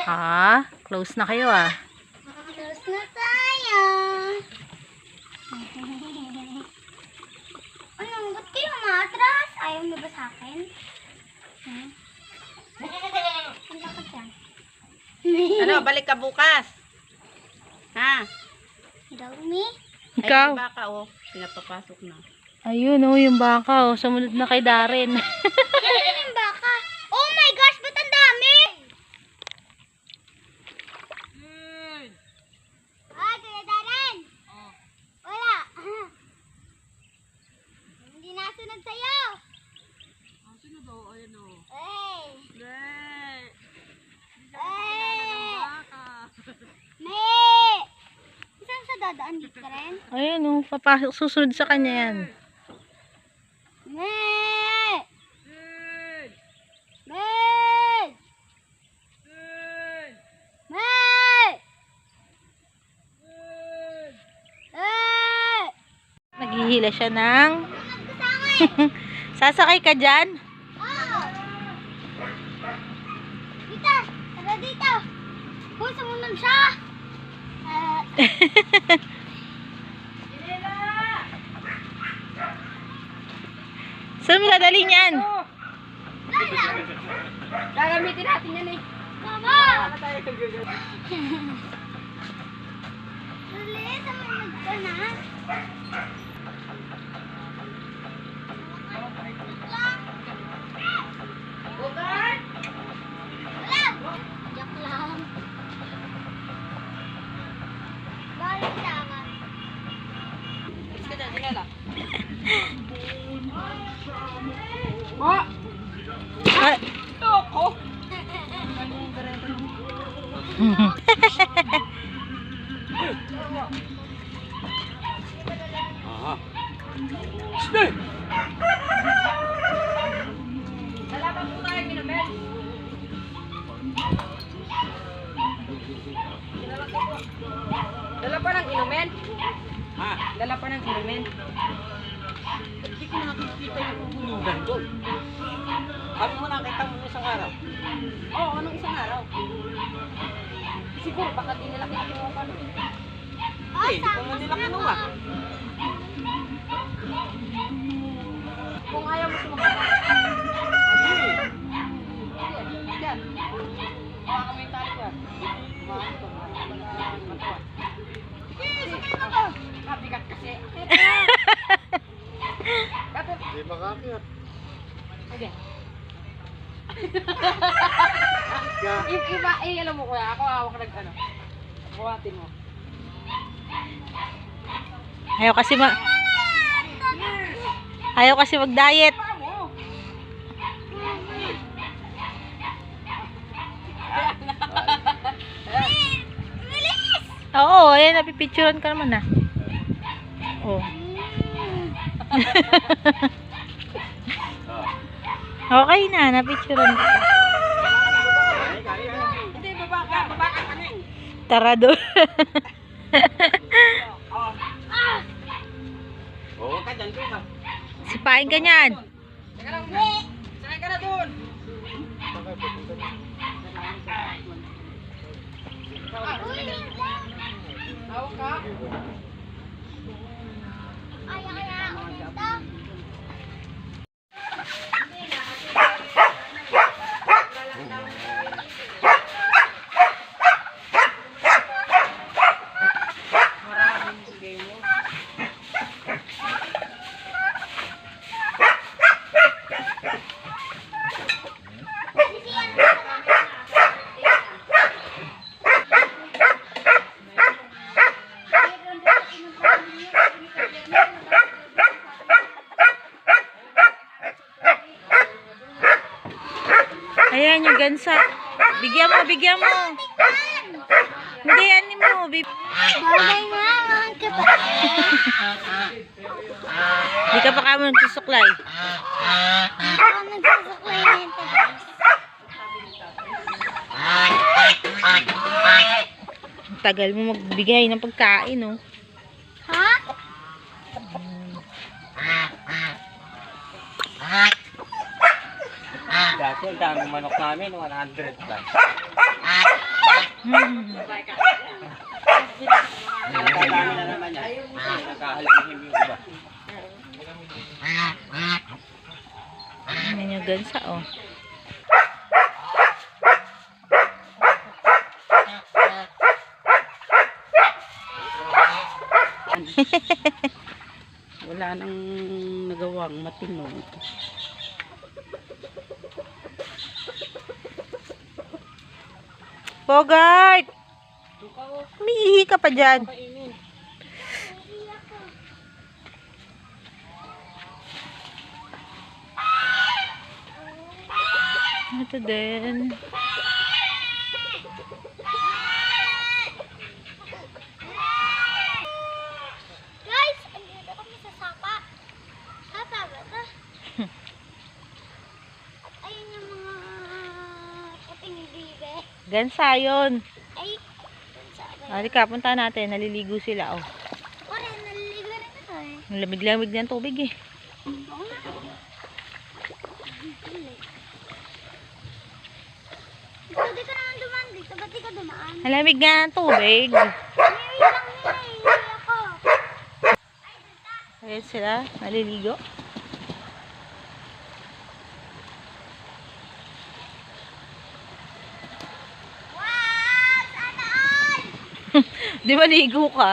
Close na kayo ah. Close na tayo. Ano, ba't kayo umatras? Ayaw niyo ba sa akin? Ang bakit yan? Ano, balik ka bukas. Ha? Daw me? Ikaw? Ay, baka oh, pinapapasok na. Ayun oh, yung baka oh. Sumunod na kay Darren. Ano yung baka? Oh my gosh, ba't ang dami? Ah, Kuya Darren! Wala. Hindi nasunod sa'yo. Ang sunod oh, ayun oh. Hey! Hey! Hey! Baka. May! Saan sa dadaan dito ka rin? Ayun oh, papasok. Susunod sa kanya yan. May! Hey! May! Hey! May! Hey! Naghihila siya ng... Kasama eh! Sasakay ka dyan? Oo! Dito! Tara dito! Hoy, sumunod siya! Saan mo dadalhin yan? Lala! Gagamitin natin yan eh. Mama! Baka tayo gagawin. Lali, sumunod ka na. Bukan! Wala! Joke lang. Balik naman. Alis ka dyan, sinala. Ma! Ah, Toko! Aha. Stay! Lalaban po tayo, Minamel. Dala pa ng inumin? Ha? Dala pa ng inumin? Hindi ko nakikita yung bubulugan doon. Sabi mo nakita mo isang araw? Oo, anong isang araw? Siguro baka di nila kinuha pa nun. Hindi, di pa man nila kinuha. Kung ayaw mo sumagot. Hindi. Yan. Baka kami yung tali yan. Sige, sakay na ka. Kabigat kasi. Hindi makakit. Okay. Ya. Iba, alam mo kuya, ako hawak nag ano. Buhatin mo. Ayaw kasi Ayaw kasi mag-diet. Iba mo. Bilis! Oo, ayan, napipicturean ka naman ah. Oh. Okay na, napicturean ka. Hindi, baba ka kami. Tara doon. Oo, ka dyan ka. Sipain ka niyan. Teka lang, sakay ka na doon. Tawag ka. Kaya ulit to. Maraming bigay mo. Ayan yung gansa. Bigyan mo, bigyan mo. Hindi, yan mo. Babay na, mga kapatid. Hindi ka pa kamo nagsusuklay. Ako nagsusuklay nito, guys. Tagal mo magbigay ng pagkain, oh. Ha? Dati ang daming manok namin, 100 plus. Nakadami na naman yan. Nakahalihim yung iba. Ano nyo gansa, oh. Wala nang nagawang matino. Bogart! Umiihi ka pa dyan. Ito din. Guys, andito kami sa sapa. Sapa ba ito? At ayun yung mga puting bibe. Gansa yun. Ay, dun sa abay. Halika, punta natin. Naliligo sila, oh. Ako rin, naliligo rin ito eh. Ang lamig-lamig ng tubig, eh. Oo nga. Ikaw, di ka naman dumaan dito. Ba't di ka dumaan? Ang lamig nga ng tubig. Mary lang nila eh. Hindi ako. Ayan sila, naliligo. Wow! Sana all! Di maligo ka.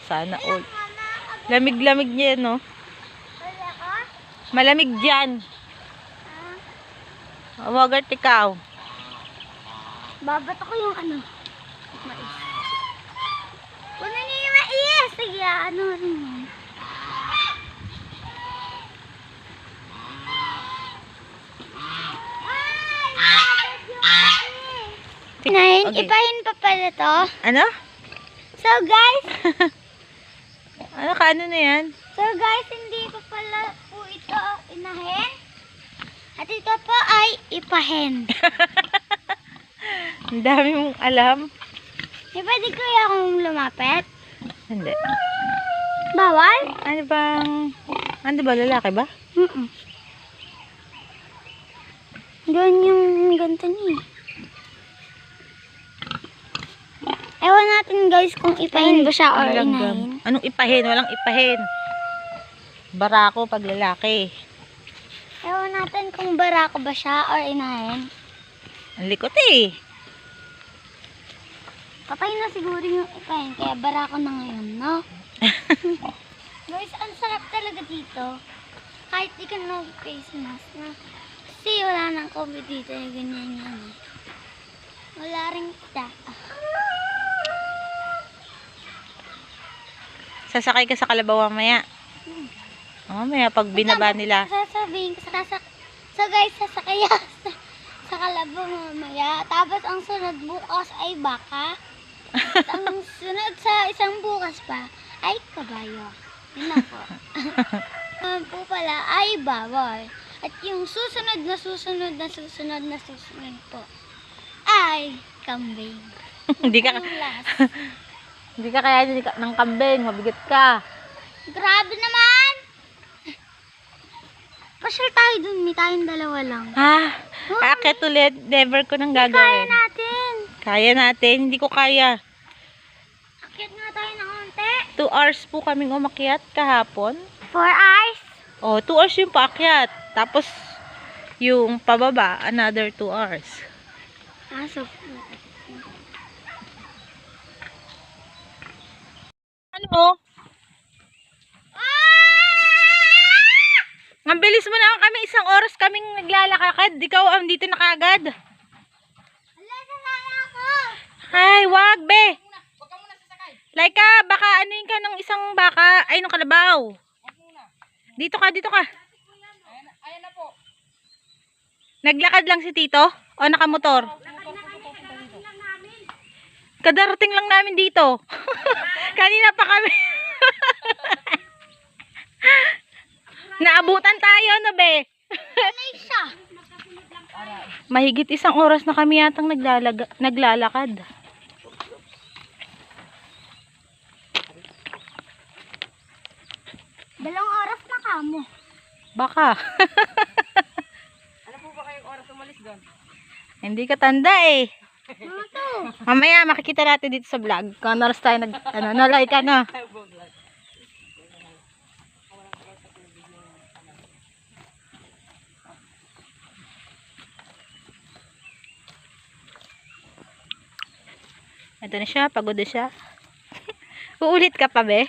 Sana all. Mama, Lamig-lamig niya, no? wala ka? Malamig dyan. Ah, Bogart, ikaw. babat ako yung ano. Mais. Kunin niyo yung mais. Sige, ano rin yun. Inahin, Okay. ipahin pa pala to. Ano? So guys, Ano ka? Ano na yan? hindi pa pala po ito inahin. At ito po ay ipahin. Ang dami mong alam. Di pwede kuya akong lumapit? Hindi. Bawal? Ano bang... Ano ba? Lalaki ba? Doon yung ganito niya. Ewan natin guys kung ipahin ba siya or Ang langgam. inahin. Anong ipahin? Walang ipahin. Barako pag lalaki. Ewan natin kung barako ba siya or inahin. Ang likot eh. Patay na siguro yung ipahin, kaya barako na ngayon, no? Guys, ang sarap talaga dito. Kahit di ka na face mask na. Kasi wala nang COVID dito, eh, ganyan yan eh. Wala rin kita. Sasakay ka sa kalabaw mamaya. Mamaya pag binaba nila. Sasabihin ko so guys, sasakay ako sa kalabaw mamaya. Tapos ang sunod bukas ay baka. At ang sunod sa isang bukas pa ay kabayo. Yun na po. Ang po pala ay bawal. At yung susunod po ay kambing. Hindi ka Yung last. hindi ka kaya ng kambing, mabigat ka. Grabe naman! Pasyal tayo dun, may tayong dalawa lang. Ah, akit ulit. Never ko nang Kaya gagawin. natin. Kaya natin, hindi ko kaya. Akit nga tayo ng konti. 2 hours po kaming umakyat kahapon. 4 hours. Oh, 2 hours yung paakyat. Tapos, yung pababa, another 2 hours. So, Ano? Ang bilis mo na kami, 1 oras kaming naglalakad. Ikaw ang dito na kagad. Wala na lang ako. Ay, wag be. Laika, baka anuin ka ng isang baka. Ay, ng kalabaw. Dito ka, dito ka. Ayan na po. Naglakad lang si Tito? O nakamotor? Kadarating lang namin dito. Kanina pa kami. Naabutan tayo, no be? Isa. Mahigit 1 oras na kami yatang naglalakad. Dalawang oras na kamo. Baka. Ano po ba kayong oras umalis doon? Hindi ka tanda eh. Mga 2 Mamaya makikita natin dito sa vlog. Kung ano oras tayo nalay ka na. Ito na siya, pagod na siya. Uulit ka pa, be?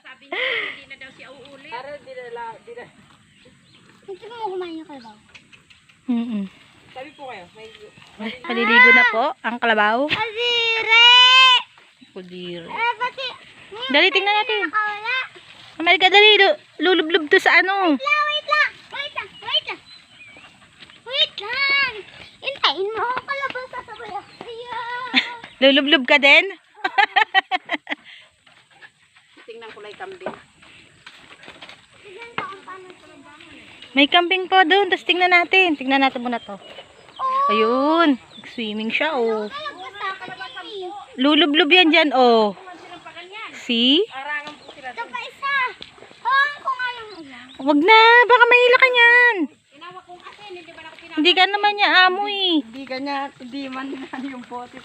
Sabi niya, hindi na daw siya uulit. Hindi mo kumain yung kalabaw. Sabi po kayo, may Paliligo na po ang kalabaw. Kadire! Kudir. Pati, Dali, tingnan natin. nakawala. Amerika, dali. Lulublob to sa ano. Wait lang! Wait lang! Hintayin mo ang kalabaw sa sabay. Ayan! Lulublob ka din? Tingnan ko lang kambing. Tignan ko kung paano ito nagdamon. May kambing pa doon. Tapos tingnan natin. Tingnan natin muna to. Oh! Ayun. Swimming siya, oh. Kalabas sa kalabas. Lulublob yan dyan, oh. See? Arangan po sila. Ito pa isa. Hawakan ko nga yung ilan. Wag na. Baka mahila ka niyan. Tinawag kong asin, hindi ba na ako tinawag? Hindi ka naman niya amo, eh. Hindi ganyan, hindi man yung bote.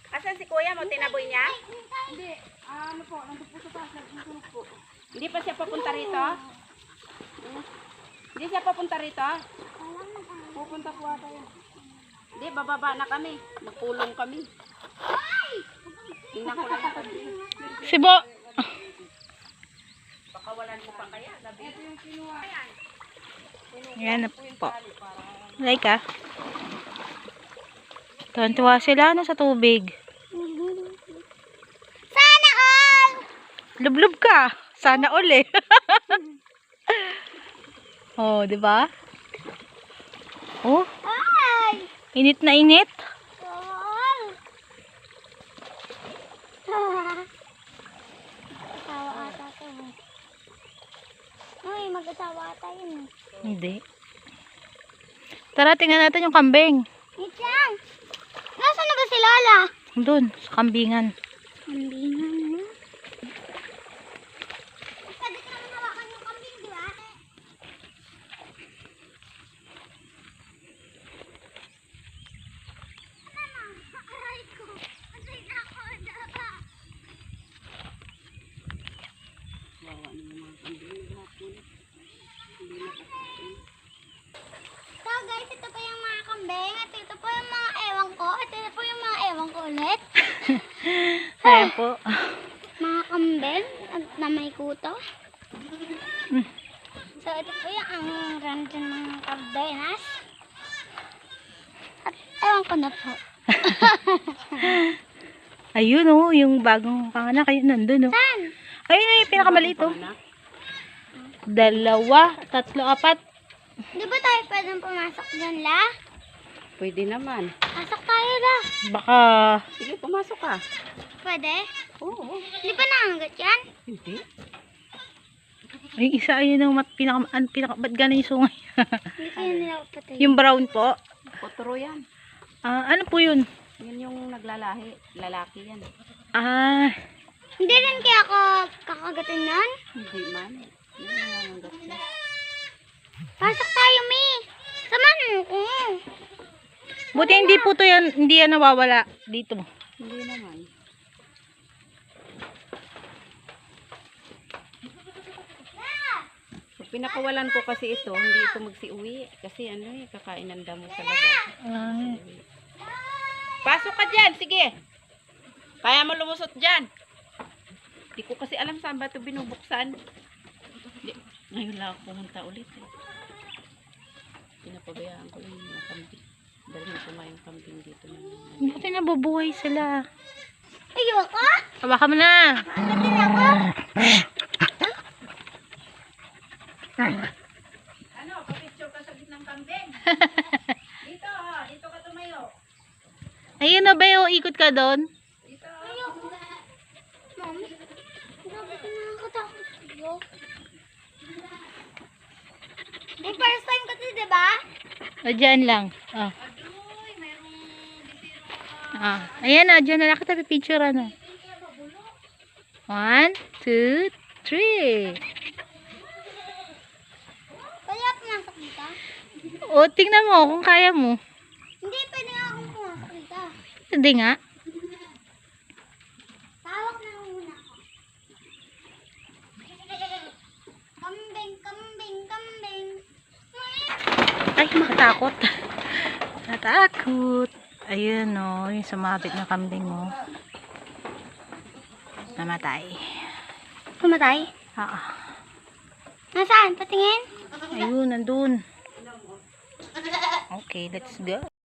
Asan si kuya mo? Tinaboy niya? Hindi. Ano po, nandun po sa taas, nagsusunog po. Hindi pa siya papunta rito? Hindi siya papunta rito? Pupunta po ata yun. Hindi, bababa na kami. Magpulong kami. Tingnan ko lang yung kambing. Sibo. Pakawalan mo pa kaya. Gabi. Ito yung kinuha. Ayan. Yan na po. Like, ah. Tuwan-tuwa sila, sa tubig. Sana all! Lublob ka. Sana all, eh. Oh, di ba? Oh, Ay! init na init. All! Asawa ata to. Uy, mag-asawa ata yun. Hindi. Tara, tingnan natin yung kambing. Wait lang. Nasaan na ba si Lola? Doon, sa kambingan. Kambingan na. Pwede ka naman hawakan yung kambing, di ba? Aray ko. Aray na ako. So guys, ito po yung mga kambing. At ito po yung mga ewan ko. At ito po yung mga ewan ko ulit. Ayan po. Mga kambing na may kuto. So ito po yung ang ganda ng kardenas. At ewan ko na po. Ayun, oh, yung bagong panganak. Ayun, nandun, oh. Saan? Ayun, yung pinakamaliit, oh. 2, 3, 4. Di ba tayo pwedeng pumasok dyan, La? Pwede naman. Pasok tayo, La. Baka, Sige, pumasok ka. Pwede? Oo. Di ba nangagat yan? Hindi. ay, isa, ayun, oh, ba't gano'n yung sungay? Hindi kaya nila patay. Yung brown po. Potro yan. Ano po yun? Yan yung naglalahi. Lalaki yan. Ah, Hindi rin kaya ako kakagatin nun? Hindi man. Yan nangangagat siya. Pasok tayo, Mi. Samahan mo ko. buti hindi po to yan, hindi yan nawawala dito. Hindi naman. Pag pinakawalan ko kasi ito, hindi ito magsiuwi. Kasi ano eh, kakain ng damo sa labas. Ah, Pasok ka dyan, sige. Kaya mo lumusot dyan. Hindi ko kasi alam saan ba ito binubuksan. Ngayon lang ako pumunta ulit eh. Pinapabayaan ko lang yung mga kambing. Dahil ko nga yung kambing dito. buti nabubuhay sila. Ayoko. Hawakan mo na. Agatin ako. Ano, papicture ka sa gitnang kambing? Dito, dito ka tumayo. Ayun na ba yung ikot ka doon? Ayoko. Mami, grabe ka nakakatakot. Ayoko. Eh, first time kasi, diba? O, dyan lang. Oh. Ayan na, dyan na lang kita pipicture ano. 1, 2, 3. Kaya pumasok dito? O, tingnan mo kung kaya mo. Hindi, pwede nga akong pumasok dito. Hindi nga. Tawag na muna ako. Kambing, kambing, kambing. Ay, makatakot. Natakot. Ayun o, yung sumabit na kambing mo. Namatay. Pumatay? Oo. Nasaan? Patingin? Ayun, nandun. Okay, let's go.